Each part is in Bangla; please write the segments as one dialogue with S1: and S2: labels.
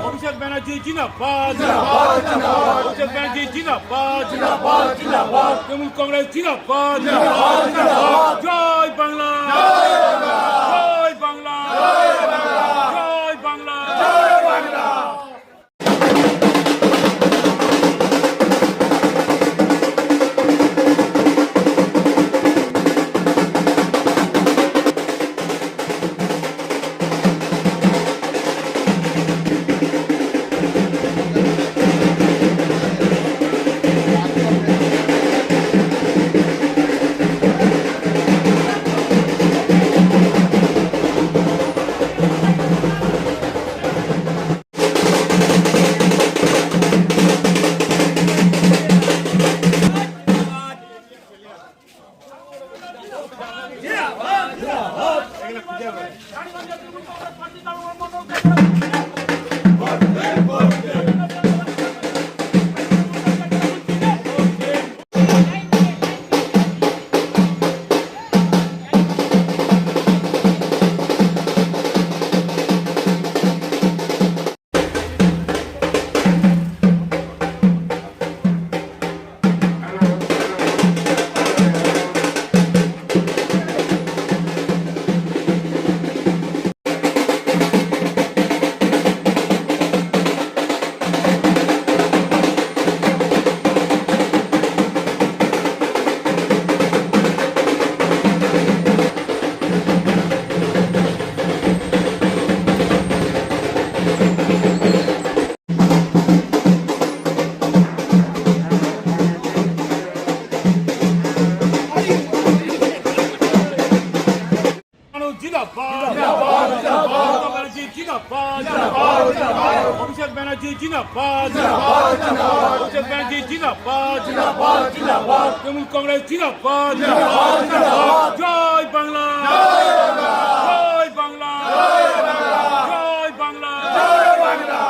S1: অভিষেক ব্যানার্জি জিন্দাবাদ, অভিষেক ব্যানার্জি জিন্দাবাদ, তৃণমূল কংগ্রেস জিন্দাবাদ, জয় বাংলা, জয় বাংলা, জয় বাংলা। অভিষেক ব্যানার্জি জিন্দাবাদ, অভিষেক ব্যানার্জি জিন্দাবাদ, তৃণমূল কংগ্রেস জিন্দাবাদ, জয় বাংলা, জয় বাংলা, জয় বাংলা, জয় বাংলা।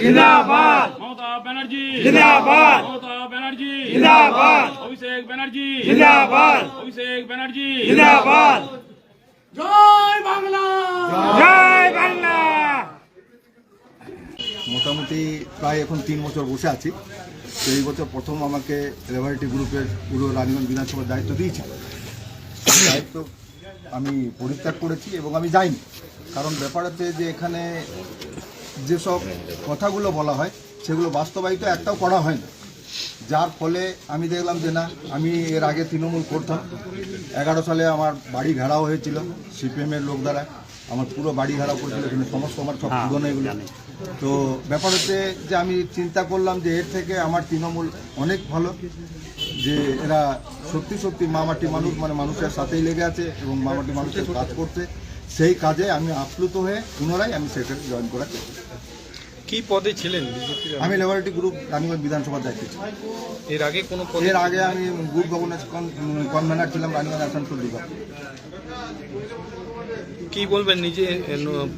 S2: जिंदाबाद,
S1: ममता बनर्जी
S2: जिंदाबाद,
S1: ममता बनर्जी
S2: जिंदाबाद,
S1: अभिषेक बनर्जी
S2: जिंदाबाद,
S1: अभिषेक बनर्जी
S2: जिंदाबाद,
S1: জয় বাংলা,
S2: জয় বাংলা।
S3: মোটামুটি প্রায় এখন 3 বছর বসে আছি। তো এই বছর প্রথম আমাকে লেবারেটি গ্রুপের পুরো রানীগঞ্জ বিধানসভার দায়িত্ব দিয়েছিল। সেই দায়িত্ব আমি পরিত্যাগ করেছি এবং আমি যাইনি, কারণ ব্যাপার হচ্ছে যে এখানে যেসব কথাগুলো বলা হয় সেগুলো বাস্তবায়িত একটাও করা হয় না, যার ফলে আমি দেখলাম যে না, আমি এর আগে তৃণমূল করতাম। 11 সালে আমার বাড়ি ঘেরাও হয়েছিল সিপিএমের লোক দ্বারা, আমার পুরো বাড়ি ঘেরাও করেছিল, এখানে সমস্ত আমার সব পুরনো এগুলো। তো ব্যাপার হচ্ছে যে আমি চিন্তা করলাম যে এর থেকে আমার তৃণমূল অনেক ভালো, যে এরা সত্যি সত্যি মামাটি মানুষ, মানে মানুষের সাথেই লেগে আছে এবং মামাটি মানুষের কাজ করতে। সেই কাজে আমি আপ্লুত হয়ে পুনরায় আমি সেখানে জয়েন করার চেষ্টা করি।
S4: কি পদে ছিলেন বিজেপির?
S3: আমি লেবারেটি গ্রুপ রানীগঞ্জ বিধানসভার দায়িত্ব ছিলাম।
S4: এর আগে কোনো পদে?
S3: এর আগে আমি গ্রুপ গভর্নেন্স কনভেনার ছিলাম রানীগঞ্জ আসানসোল বিভাগ।
S4: কি বলবেন নিজে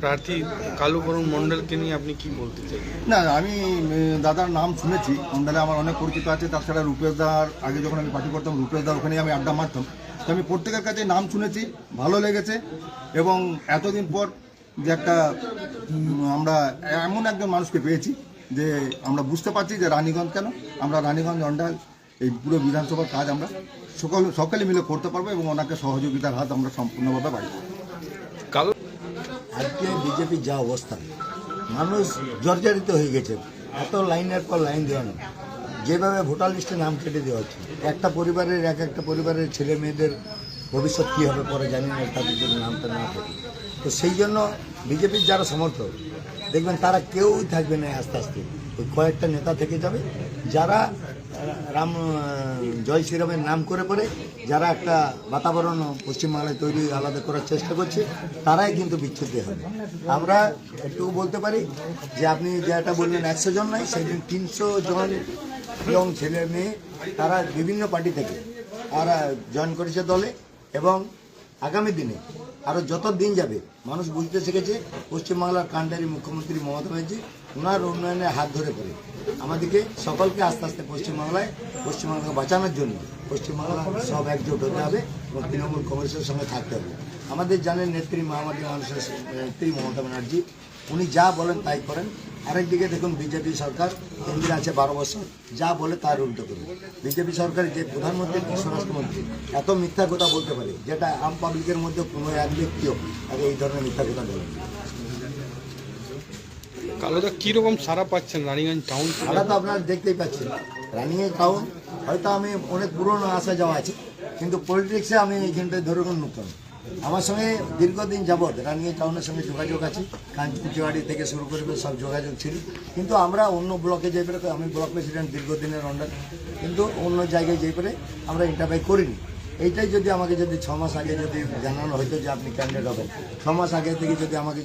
S4: প্রার্থী কালু বরণ মণ্ডলকে নিয়ে আপনি কি বলতে চাই?
S3: না, আমি দাদার নাম শুনেছি, মন্ডলে আমার অনেক পরিচিত আছে। তাছাড়া রূপেশ দার আগে যখন আমি পার্টি করতাম, রূপেশ দার ওখানে আমি আড্ডা মারতাম। তো আমি প্রত্যেকের কাছে নাম শুনেছি, ভালো লেগেছে। এবং এতদিন পর যে একটা আমরা এমন একজন মানুষকে পেয়েছি যে আমরা বুঝতে পারছি যে রানীগঞ্জ কেন, আমরা রানীগঞ্জ অন্ডাল এই পুরো বিধানসভার কাজ আমরা সকলে মিলে করতে পারবো এবং ওনাকে সহযোগিতার হাত আমরা সম্পূর্ণভাবে বাড়িয়ে দেবো।
S4: কালু
S5: আজকে বিজেপির যা অবস্থা, মানুষ জর্জরিত হয়ে গেছে, এত লাইনের পর লাইন দেওয়ানো। যেভাবে ভোটার লিস্টে নাম কেটে দেওয়া হচ্ছে, একটা পরিবারের ছেলে মেয়েদের ভবিষ্যৎ কী হবে পরে জানি না, তাদের যদি নামটা না থাকে। তো সেই জন্য বিজেপির যারা সমর্থক দেখবেন তারা কেউই থাকবে না, আস্তে আস্তে ওই কয়েকটা নেতা থেকে যাবে, যারা জয় শ্রীরামের নাম করে যারা একটা বাতাবরণ পশ্চিমবাংলায় তৈরি আলাদা করার চেষ্টা করছে, তারাই কিন্তু বিচ্ছেদ হবে। আমরা একটু বলতে পারি যে আপনি যেটা বললেন 100 জন নাই, সেদিন 300 জন ইয়ং ছেলে মেয়ে তারা বিভিন্ন পার্টি থেকে তারা জয়েন করেছে দলে। এবং আগামী দিনে আরও যত দিন যাবে মানুষ বুঝতে শিখেছে পশ্চিমবাংলার কাণ্ডারি মুখ্যমন্ত্রী মমতা ব্যানার্জি ওনার উন্নয়নে হাত ধরে পড়ে আমাদেরকে সকলকে আস্তে আস্তে পশ্চিমবাংলাকে বাঁচানোর জন্য পশ্চিমবাংলা সব একজোট হতে হবে এবং তৃণমূল কংগ্রেসের সঙ্গে থাকতে হবে। আমাদের জানেন নেত্রী মহামাটি মানুষের নেত্রী মমতা ব্যানার্জি, উনি যা বলেন তাই করেন। আরেকদিকে দেখুন বিজেপি সরকার কেন্দ্রে আছে 12 বছর, যা বলে তার উল্টো করে। বিজেপি সরকারের যে প্রধানমন্ত্রী স্বরাষ্ট্রমন্ত্রী এত মিথ্যা কথা বলতে পারে, যেটা আম পাবলিকের মধ্যে কোনো এক ব্যক্তিও আগে এই ধরনের মিথ্যা কথা বলেন।
S4: কালোদা কীরকম সারা পাচ্ছেন রানীগঞ্জ টাউন?
S5: সারা তো আপনারা দেখতেই পাচ্ছেন, রানিংয়ের টাউন হয়তো আমি অনেক পুরনো আসা যাওয়া আছে, কিন্তু পলিটিক্সে আমি এইখানটায় ধরুন নতুন। আমার সঙ্গে দীর্ঘদিন যাবৎ রানিয়ে টাউনের সঙ্গে যোগাযোগ আছে, কাঞ্চিবাড়ি থেকে শুরু করে সব যোগাযোগ ছিল। কিন্তু আমরা অন্য ব্লকে যাই পরে, আমি ব্লক প্রেসিডেন্ট দীর্ঘদিনের আন্ডার, কিন্তু অন্য জায়গায় যাই পরে আমরা ইন্টারভিউ করিনি। এইটাই যদি আমাকে 6 মাস আগে যদি জানানো হতো যে আপনি ক্যান্ডিডেট হবেন, 6 মাস আগে থেকে যদি আমাকে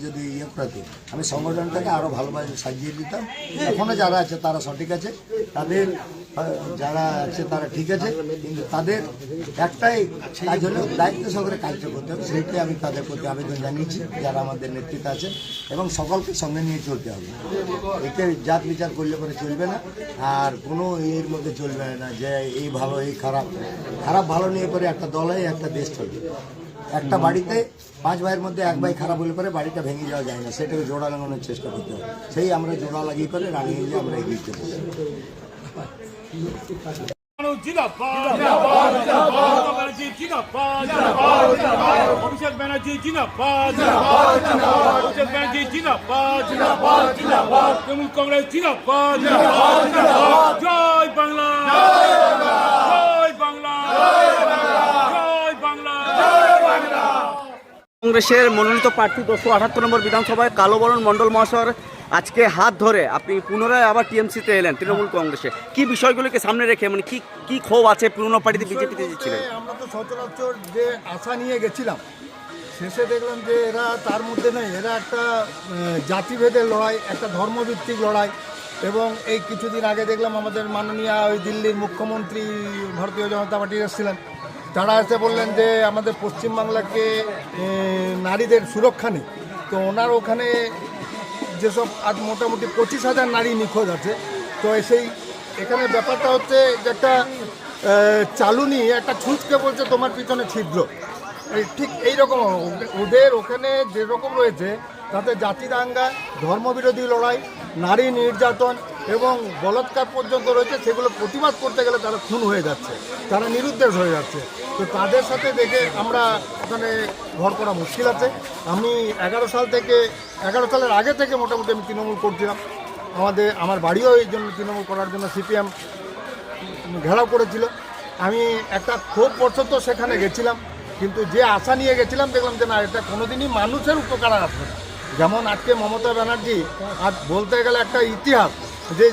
S5: করাতো, আমি সংগঠনটাকে আরও ভালোভাবে সাজিয়ে দিতাম। এখনও যারা আছে তারা সঠিক আছে, তাদের যারা আছে তারা ঠিক আছে, কিন্তু তাদের একটাই কাজ হলো দায়িত্ব সহকারে কাজটা করতে হবে। সেইটাই আমি তাদের প্রতি আবেদন জানিয়েছি যারা আমাদের নেতৃত্বে আছেন, এবং সকলকে সঙ্গে নিয়ে চলতে হবে। একে জাত বিচার করলে পরে চলবে না, আর কোনো এর মধ্যে চলবে না যে এই ভালো এই খারাপ ভালো নিয়ে পরে একটা দলে একটা দেশ চলবে। একটা বাড়িতে 5 ভাইয়ের মধ্যে 1 ভাই খারাপ হলে পরে বাড়িটা ভেঙে যাওয়া যায় না, সেটাকে জোড়া লাগানোর চেষ্টা করতে হবে। সেই আমরা জোড়া লাগিয়ে করে রানিয়ে আমরা এগিয়ে চলবো।
S1: অভিষেক ব্যানার্জি জিন্দাবাদ, অভিষেক ব্যানার্জি জিন্দাবাদ, তৃণমূল কংগ্রেস জিন্দাবাদ, জয় বাংলা, জয় বাংলা, জয় বাংলা।
S6: কংগ্রেসের মনোনীত প্রার্থী 278 নম্বর বিধানসভায় কালোবরণ মণ্ডল মহাশয়ের আজকে হাত ধরে আপনি পুনরায় আবার টিএমসিতে এলেন তৃণমূল কংগ্রেসে, কি বিষয়গুলোকে সামনে রেখে, মানে কি ক্ষোভ আছে পুরনো পার্টিতে বিজেপিতে ছিলেন?
S7: আমরা তো সচরাচর যে আশা নিয়ে গেছিলাম, শেষে দেখলাম যে এরা তার মধ্যে নেই, এরা একটা জাতিভেদের লড়াই, একটা ধর্মভিত্তিক লড়াই। এবং এই কিছুদিন আগে দেখলাম আমাদের মাননীয় ওই দিল্লির মুখ্যমন্ত্রী ভারতীয় জনতা পার্টির এসেছিলেন, তারা এসে বললেন যে আমাদের পশ্চিমবাংলাকে নারীদের সুরক্ষা নেই। তো ওনার ওখানে যেসব আজ মোটামুটি 25,000 নারী নিখোঁজ আছে, তো এখানে ব্যাপারটা হচ্ছে যে একটা চালুনি একটা ছুঁচকে বলছে তোমার পিছনে ছিদ্র, ঠিক এইরকম ওদের ওখানে যেরকম রয়েছে, তাতে জাতি দাঙ্গা, ধর্মবিরোধী লড়াই, নারী নির্যাতন এবং বলাৎকার পর্যন্ত রয়েছে। সেগুলো প্রতিবাদ করতে গেলে তারা খুন হয়ে যাচ্ছে, তারা নিরুদ্দেশ হয়ে যাচ্ছে। তো তাদের সাথে দেখে আমরা ওখানে ঘর করা মুশকিল আছে। আমি 11 সালের আগে থেকে মোটামুটি আমি তৃণমূল করছিলাম। আমার বাড়িও এই জন্য তৃণমূল করার জন্য সিপিএম ঘেরাও করেছিল। আমি একটা ক্ষোভ পর্যন্ত সেখানে গেছিলাম, কিন্তু যে আশা নিয়ে গেছিলাম দেখলাম যে না, এটা কোনোদিনই মানুষের উপকার আসবে না। যেমন আজকে মমতা ব্যানার্জি আজ বলতে গেলে একটা ইতিহাস,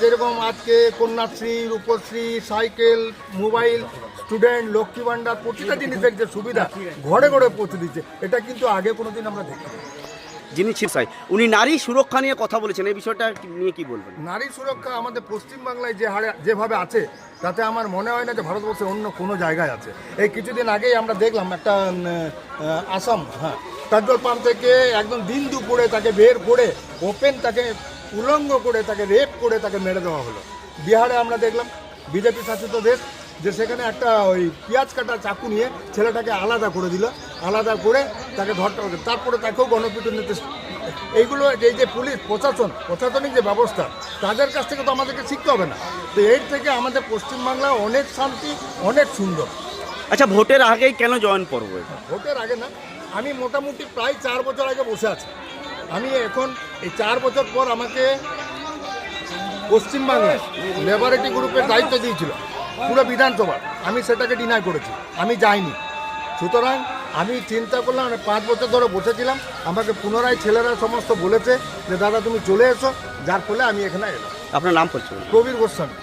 S7: যেরকম আজকে Kanyashree, Rupashree, cycle, mobile, student, Lakshmi Bhandar, প্রতিটা জিনিসের যে সুবিধা ঘরে ঘরে পৌঁছে দিচ্ছে, এটা কিন্তু আগে কোনোদিন আমরা দেখিনি।
S6: যিনি ছিলেন উনি নারী সুরক্ষা নিয়ে কথা বলেছেন, এই বিষয়টা নিয়ে কি বলবেন?
S7: নারী সুরক্ষা আমাদের পশ্চিমবাংলায় যে হারে যেভাবে আছে, তাতে আমার মনে হয় না যে ভারতবর্ষের অন্য কোনো জায়গায় আছে। এই কিছুদিন আগেই আমরা দেখলাম একটা আসাম, পেট্রোল পাম্প থেকে একদম দিন দুপুরে তাকে বের করে ওপেন তাকে উলঙ্গ করে তাকে রেপ করে তাকে মেরে দেওয়া হলো। বিহারে আমরা দেখলাম বিজেপি শাসিত দেশ, যে সেখানে একটা ওই পেঁয়াজ কাটা চাকু নিয়ে ছেলেটাকে আলাদা করে দিল, আলাদা করে তাকে ধরতে হবে, তারপরে তাকেও গণপিটুনি নিতে। এইগুলো এই যে পুলিশ প্রশাসনিক যে ব্যবস্থা, তাদের কাছ থেকে তো আমাদেরকে শিখতে হবে না। তো এর থেকে আমাদের পশ্চিমবাংলা অনেক শান্তি, অনেক সুন্দর।
S6: আচ্ছা, ভোটের আগেই কেন জয়েন করব?
S7: ভোটের আগে না, আমি মোটামুটি প্রায় 4 বছর আগে বসে আছি। আমি এখন এই 4 বছর পর আমাকে পশ্চিমবাংলায় লেবারেটি গ্রুপের দায়িত্ব দিয়েছিল পুরো বিধানসভার, আমি সেটাকে ডিনাই করেছি, আমি যাইনি। সুতরাং আমি চিন্তা করলাম, 5 বছর ধরে বসেছিলাম, আমাকে পুনরায় ছেলেরা সমস্ত বলেছে যে দাদা তুমি চলে এসো, যার ফলে আমি এখানে এলাম।
S6: আপনার নাম পরিচয়?
S7: প্রবীর গোস্বামী।